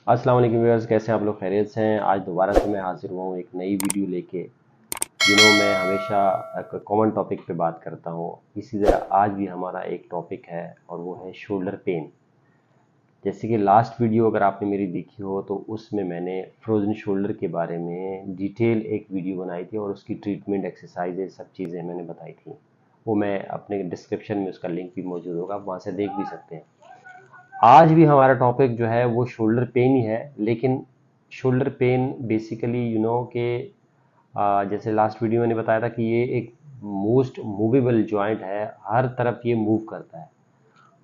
अस्सलाम वालेकुम व्यूअर्स, कैसे हैं आप लोग? खैरियत से हैं? आज दोबारा से मैं हाजिर हुआ हूँ एक नई वीडियो लेके। मैं हमेशा एक कॉमन टॉपिक पे बात करता हूँ। इसी तरह आज भी हमारा एक टॉपिक है और वो है शोल्डर पेन। जैसे कि लास्ट वीडियो अगर आपने मेरी देखी हो तो उसमें मैंने फ्रोजन शोल्डर के बारे में डिटेल एक वीडियो बनाई थी और उसकी ट्रीटमेंट, एक्सरसाइजेज, सब चीज़ें मैंने बताई थी। वो मैं अपने डिस्क्रिप्शन में उसका लिंक भी मौजूद होगा, आप वहाँ से देख भी सकते हैं। आज भी हमारा टॉपिक जो है वो शोल्डर पेन ही है, लेकिन शोल्डर पेन बेसिकली कि जैसे लास्ट वीडियो मैंने बताया था कि ये एक मोस्ट मूवेबल जॉइंट है, हर तरफ ये मूव करता है।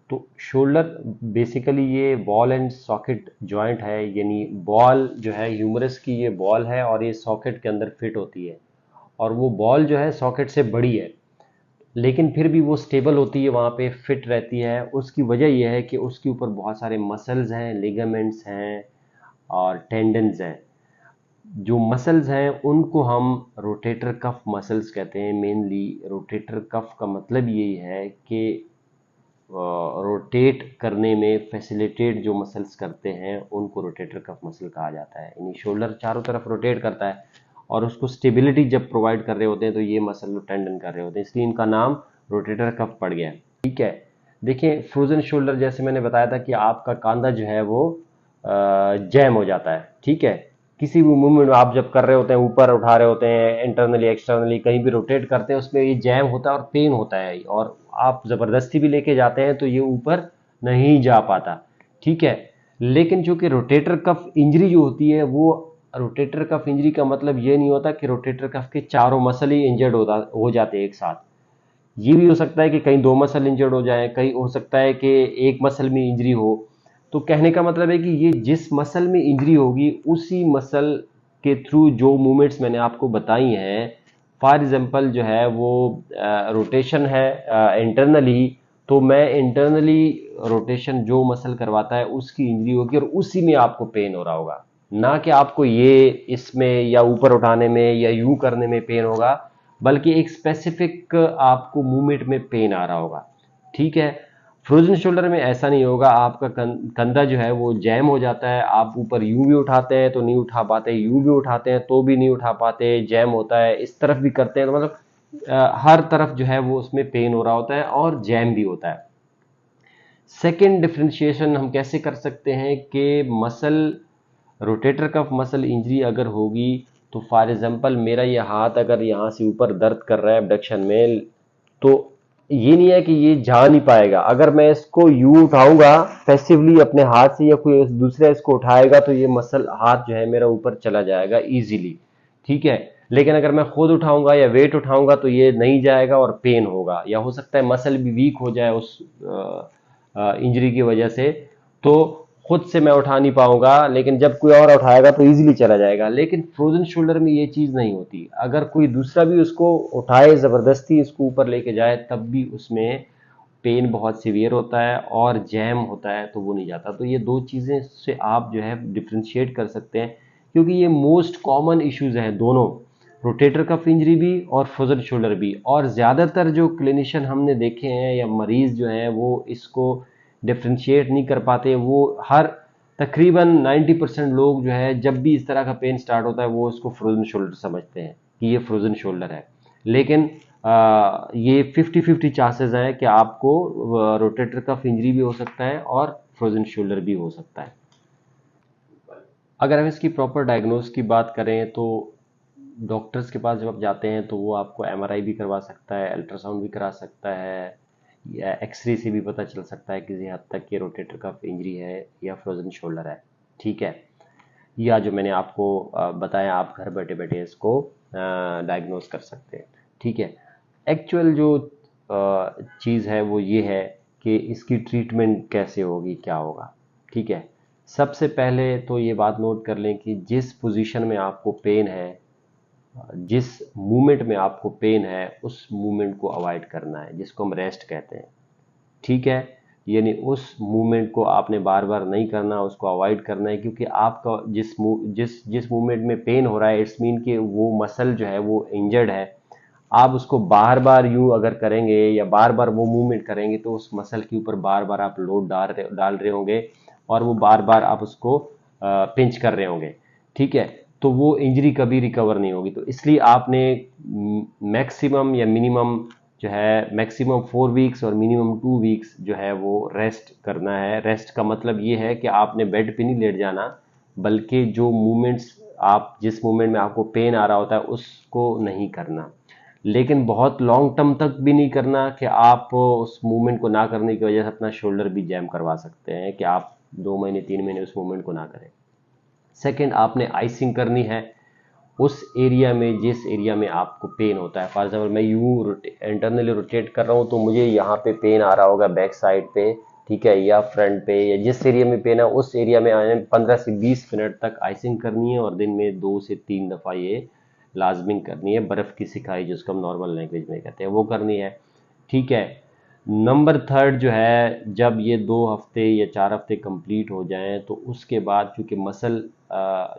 तो शोल्डर बेसिकली ये बॉल एंड सॉकेट जॉइंट है, यानी बॉल जो है ह्यूमरस की ये बॉल है और ये सॉकेट के अंदर फिट होती है, और वो बॉल जो है सॉकेट से बड़ी है, लेकिन फिर भी वो स्टेबल होती है, वहाँ पे फिट रहती है। उसकी वजह यह है कि उसके ऊपर बहुत सारे मसल्स हैं, लिगामेंट्स हैं और टेंडन्स हैं। जो मसल्स हैं उनको हम रोटेटर कफ मसल्स कहते हैं। मेनली रोटेटर कफ का मतलब यही है कि रोटेट करने में फैसिलिटेट जो मसल्स करते हैं उनको रोटेटर कफ मसल कहा जाता है। यानी शोल्डर चारों तरफ रोटेट करता है और उसको स्टेबिलिटी जब प्रोवाइड कर रहे होते हैं तो ये मसल टेंडन कर रहे होते हैं, इसलिए इनका नाम रोटेटर कफ पड़ गया। ठीक है, देखिए फ्रोजन शोल्डर जैसे मैंने बताया था कि आपका कांधा जो है वो जैम हो जाता है। ठीक है, किसी भी मूवमेंट आप जब कर रहे होते हैं, ऊपर उठा रहे होते हैं, इंटरनली एक्सटर्नली कहीं भी रोटेट करते हैं, उसमें ये जैम होता है और पेन होता है, और आप ज़बरदस्ती भी लेके जाते हैं तो ये ऊपर नहीं जा पाता। ठीक है, लेकिन जो कि रोटेटर कफ इंजरी जो होती है, वो रोटेटर कफ इंजरी का मतलब ये नहीं होता कि रोटेटर कफ के चारों मसल ही इंजर्ड हो जाते हैं एक साथ। ये भी हो सकता है कि कहीं दो मसल इंजर्ड हो जाए, कहीं हो सकता है कि एक मसल में इंजरी हो। तो कहने का मतलब है कि ये जिस मसल में इंजरी होगी उसी मसल के थ्रू जो मूवमेंट्स मैंने आपको बताई हैं, फॉर एग्जांपल जो है वो रोटेशन है इंटरनली, तो मैं इंटरनली रोटेशन जो मसल करवाता है उसकी इंजरी होगी और उसी में आपको पेन हो रहा होगा, ना कि आपको ये इसमें या ऊपर उठाने में या यूं करने में पेन होगा, बल्कि एक स्पेसिफिक आपको मूवमेंट में पेन आ रहा होगा। ठीक है, फ्रोजन शोल्डर में ऐसा नहीं होगा। आपका कंधा जो है वो जैम हो जाता है, आप ऊपर यूं भी उठाते हैं तो नहीं उठा पाते, यूं भी उठाते हैं तो भी नहीं उठा पाते, जैम होता है, इस तरफ भी करते हैं तो मतलब हर तरफ जो है वो उसमें पेन हो रहा होता है और जैम भी होता है। सेकेंड डिफ्रेंशिएशन हम कैसे कर सकते हैं कि muscle, rotator cuff muscle injury अगर होगी तो फॉर एग्जांपल मेरा ये हाथ अगर यहाँ से ऊपर दर्द कर रहा है एब्डक्शन में, तो ये नहीं है कि ये जा नहीं पाएगा। अगर मैं इसको यूं उठाऊंगा पैसिवली अपने हाथ से, या कोई दूसरा इसको उठाएगा, तो ये मसल हाथ जो है मेरा ऊपर चला जाएगा इजीली। ठीक है, लेकिन अगर मैं खुद उठाऊंगा या वेट उठाऊंगा तो ये नहीं जाएगा और पेन होगा, या हो सकता है मसल भी वीक हो जाए उस इंजरी की वजह से, तो खुद से मैं उठा नहीं पाऊंगा, लेकिन जब कोई और उठाएगा तो इजीली चला जाएगा। लेकिन फ्रोजन शोल्डर में ये चीज नहीं होती, अगर कोई दूसरा भी उसको उठाए, जबरदस्ती इसको ऊपर लेके जाए, तब भी उसमें पेन बहुत सीवियर होता है और जैम होता है, तो वो नहीं जाता। तो ये दो चीजें से आप जो है डिफ्रेंशिएट कर सकते हैं, क्योंकि ये मोस्ट कॉमन इश्यूज हैं दोनों, रोटेटर कफ इंजरी भी और फ्रोजन शोल्डर भी। और ज़्यादातर जो क्लिनिशियन हमने देखे हैं या मरीज़ जो हैं वो इसको डिफ्रेंशिएट नहीं कर पाते। वो हर तकरीबन 90% लोग जो है जब भी इस तरह का पेन स्टार्ट होता है वो इसको फ्रोजन शोल्डर समझते हैं कि ये फ्रोजन शोल्डर है, लेकिन ये 50-50 चांसेस हैं कि आपको रोटेटर कफ इंजरी भी हो सकता है और फ्रोजन शोल्डर भी हो सकता है। अगर हम इसकी प्रॉपर डायग्नोस की बात करें तो डॉक्टर्स के पास जब आप जाते हैं तो वो आपको एमआरआई भी करवा सकता है, अल्ट्रासाउंड भी करा सकता है, या एक्सरे से भी पता चल सकता है किसी हद तक कि रोटेटर कफ इंजरी है या फ्रोजन शोल्डर है। ठीक है, या जो मैंने आपको बताया, आप घर बैठे बैठे इसको डायग्नोस कर सकते हैं। ठीक है, एक्चुअल जो चीज़ है वो ये है कि इसकी ट्रीटमेंट कैसे होगी, क्या होगा। ठीक है, सबसे पहले तो ये बात नोट कर लें कि जिस पोजीशन में आपको पेन है, जिस मूवमेंट में आपको पेन है, उस मूवमेंट को अवॉइड करना है, जिसको हम रेस्ट कहते हैं। ठीक है, यानी उस मूवमेंट को आपने बार बार नहीं करना, उसको अवॉइड करना है, क्योंकि आपका जिस मूवमेंट में पेन हो रहा है, इट्स मीन कि वो मसल जो है वो इंजर्ड है। आप उसको बार बार यूं अगर करेंगे या बार बार वो मूवमेंट करेंगे तो उस मसल के ऊपर बार बार आप लोड डाल रहे होंगे और वो बार बार आप उसको पिंच कर रहे होंगे, ठीक है, तो वो इंजरी कभी रिकवर नहीं होगी। तो इसलिए आपने मैक्सिमम या मिनिमम जो है मैक्सिमम 4 वीक्स और मिनिमम 2 वीक्स जो है वो रेस्ट करना है। रेस्ट का मतलब ये है कि आपने बेड पे नहीं लेट जाना, बल्कि जो मूवमेंट्स आप जिस मूवमेंट में आपको पेन आ रहा होता है उसको नहीं करना, लेकिन बहुत लॉन्ग टर्म तक भी नहीं करना कि आप उस मूवमेंट को ना करने की वजह से अपना शोल्डर भी जैम करवा सकते हैं, कि आप 2 महीने 3 महीने उस मूवमेंट को ना करें। सेकंड, आपने आइसिंग करनी है उस एरिया में जिस एरिया में आपको पेन होता है। फॉर एग्जाम्पल मैं यूं इंटरनली रोटेट कर रहा हूँ तो मुझे यहाँ पे पेन आ रहा होगा बैक साइड पे, ठीक है, या फ्रंट पे, या जिस एरिया में पेन है उस एरिया में आने 15 से 20 मिनट तक आइसिंग करनी है, और दिन में 2 से 3 दफ़ा ये लाजमिंग करनी है। बर्फ़ की सिकाई जिसको हम नॉर्मल लैंग्वेज में कहते हैं वो करनी है, ठीक है। नंबर थर्ड जो है, जब ये 2 हफ्ते या 4 हफ्ते कंप्लीट हो जाएं तो उसके बाद चूंकि मसल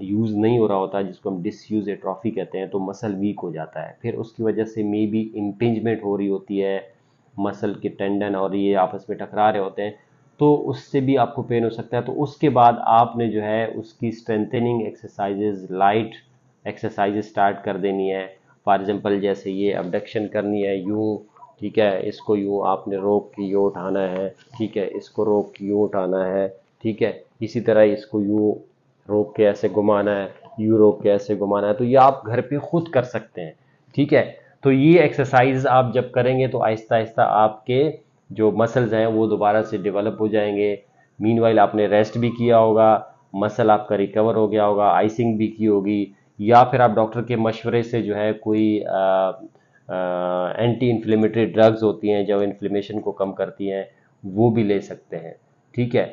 यूज़ नहीं हो रहा होता, जिसको हम डिसयूज एट्रोफी कहते हैं, तो मसल वीक हो जाता है, फिर उसकी वजह से मे बी इम्पिंजमेंट हो रही होती है, मसल के टेंडन और ये आपस में टकरा रहे होते हैं, तो उससे भी आपको पेन हो सकता है। तो उसके बाद आपने जो है उसकी strengthening exercises, light exercises start कर देनी है। फॉर एग्जांपल जैसे ये अबडक्शन करनी है यूं, ठीक है, इसको यूं आपने रोक के यूं उठाना है, ठीक है, इसको रोक के यूं उठाना है, ठीक है, इसी तरह इसको यूं रोक के ऐसे घुमाना है, यूं रोक के ऐसे घुमाना है। तो ये आप घर पे खुद कर सकते हैं, ठीक है। तो ये एक्सरसाइज आप जब करेंगे तो आहिस्ता आहिस्ता आपके जो मसल्स हैं वो दोबारा से डेवलप हो जाएंगे। मीनवाइल आपने रेस्ट भी किया होगा, मसल आपका रिकवर हो गया होगा, आइसिंग भी की होगी, या फिर आप डॉक्टर के मशवरे से जो है कोई एंटी इन्फ्लेमेटरी ड्रग्स होती हैं जो इन्फ्लेमेशन को कम करती हैं, वो भी ले सकते हैं, ठीक है।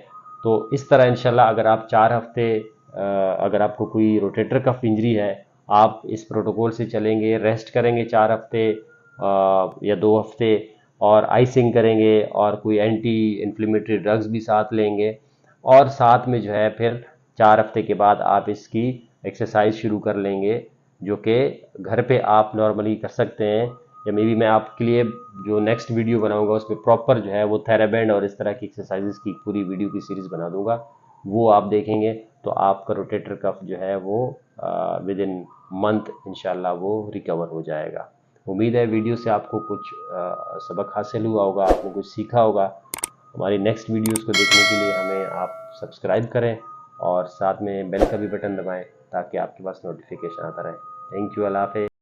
तो इस तरह इंशाल्लाह अगर आप 4 हफ्ते अगर आपको कोई रोटेटर कफ इंजरी है, आप इस प्रोटोकॉल से चलेंगे, रेस्ट करेंगे 4 हफ्ते या 2 हफ्ते, और आइसिंग करेंगे और कोई एंटी इन्फ्लेमेटरी ड्रग्स भी साथ लेंगे, और साथ में जो है फिर 4 हफ्ते के बाद आप इसकी एक्सरसाइज शुरू कर लेंगे, जो कि घर पे आप नॉर्मली कर सकते हैं। या मे बी मैं आपके लिए जो नेक्स्ट वीडियो बनाऊंगा उसमें प्रॉपर जो है वो थेराबैंड और इस तरह की एक्सरसाइजेस की पूरी वीडियो की सीरीज बना दूंगा, वो आप देखेंगे तो आपका रोटेटर कफ जो है वो विद इन मंथ इंशाल्लाह वो रिकवर हो जाएगा। उम्मीद है वीडियो से आपको कुछ सबक हासिल हुआ होगा, आपने कुछ सीखा होगा। हमारी नेक्स्ट वीडियोस को देखने के लिए हमें आप सब्सक्राइब करें और साथ में बेल का भी बटन दबाएं ताकि आपके पास नोटिफिकेशन आता रहे। थैंक यू, अल्लाह हाफ़िज़।